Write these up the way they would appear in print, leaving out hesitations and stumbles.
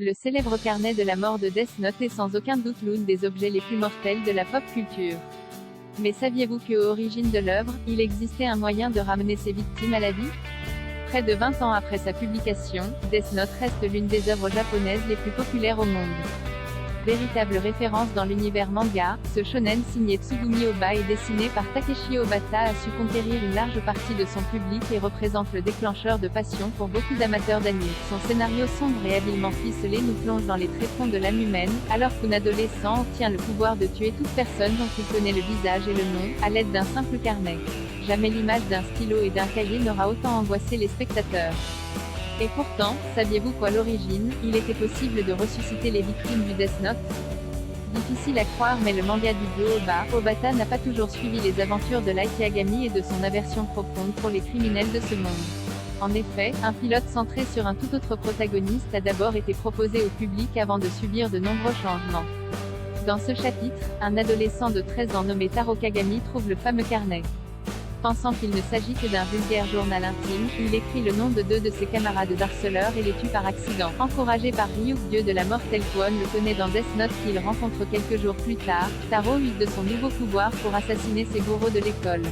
Le célèbre carnet de la mort de Death Note est sans aucun doute l'une des objets les plus mortels de la pop culture. Mais saviez-vous qu'aux origines de l'œuvre, il existait un moyen de ramener ses victimes à la vie? Près de 20 ans après sa publication, Death Note reste l'une des œuvres japonaises les plus populaires au monde. Véritable référence dans l'univers manga, ce shonen signé Tsugumi Ohba et dessiné par Takeshi Obata a su conquérir une large partie de son public et représente le déclencheur de passion pour beaucoup d'amateurs d'anime. Son scénario sombre et habilement ficelé nous plonge dans les tréfonds de l'âme humaine, alors qu'un adolescent obtient le pouvoir de tuer toute personne dont il connaît le visage et le nom, à l'aide d'un simple carnet. Jamais l'image d'un stylo et d'un cahier n'aura autant angoissé les spectateurs. Et pourtant, saviez-vous qu'à l'origine, il était possible de ressusciter les victimes du Death Note? Difficile à croire mais le manga du duo Obata n'a pas toujours suivi les aventures de Light Yagami et de son aversion profonde pour les criminels de ce monde. En effet, un pilote centré sur un tout autre protagoniste a d'abord été proposé au public avant de subir de nombreux changements. Dans ce chapitre, un adolescent de 13 ans nommé Taro Kagami trouve le fameux carnet. Pensant qu'il ne s'agit que d'un vulgaire journal intime, il écrit le nom de deux de ses camarades harceleurs et les tue par accident. Encouragé par Ryuk, dieu de la mort tel qu'on le connaît dans Death Note qu'il rencontre quelques jours plus tard, Taro use de son nouveau pouvoir pour assassiner ses bourreaux de l'école.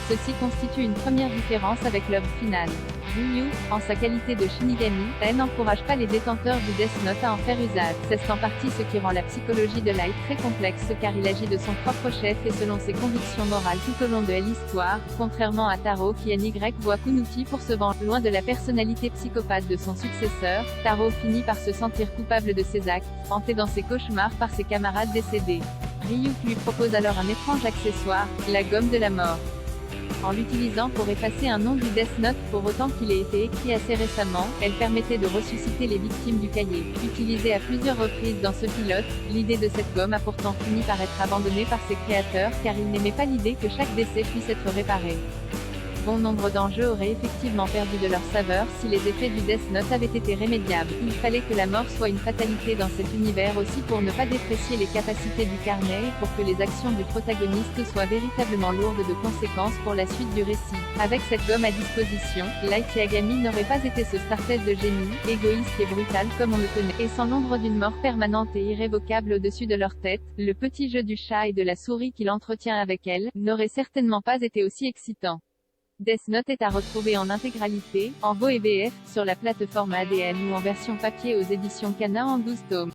Ceci constitue une première différence avec l'œuvre finale. Ryu, en sa qualité de Shinigami, n'encourage pas les détenteurs du Death Note à en faire usage. C'est en partie ce qui rend la psychologie de Light très complexe car il agit de son propre chef et selon ses convictions morales tout au long de l'histoire, contrairement à Taro qui voit Kunuki pour se venger. Loin de la personnalité psychopathe de son successeur, Taro finit par se sentir coupable de ses actes, hanté dans ses cauchemars par ses camarades décédés. Ryuk lui propose alors un étrange accessoire, la gomme de la mort. En l'utilisant pour effacer un nom du Death Note, pour autant qu'il ait été écrit assez récemment, elle permettait de ressusciter les victimes du cahier. Utilisée à plusieurs reprises dans ce pilote, l'idée de cette gomme a pourtant fini par être abandonnée par ses créateurs car ils n'aimaient pas l'idée que chaque décès puisse être réparé. Bon nombre d'enjeux auraient effectivement perdu de leur saveur si les effets du Death Note avaient été rémédiables. Il fallait que la mort soit une fatalité dans cet univers aussi pour ne pas déprécier les capacités du carnet et pour que les actions du protagoniste soient véritablement lourdes de conséquences pour la suite du récit. Avec cette gomme à disposition, Light Yagami n'aurait pas été ce Stardust de génie, égoïste et brutal comme on le connaît. Et sans l'ombre d'une mort permanente et irrévocable au-dessus de leur tête, le petit jeu du chat et de la souris qu'il entretient avec elle, n'aurait certainement pas été aussi excitant. Death Note est à retrouver en intégralité, en VO et VF, sur la plateforme ADN ou en version papier aux éditions Kana en 12 tomes.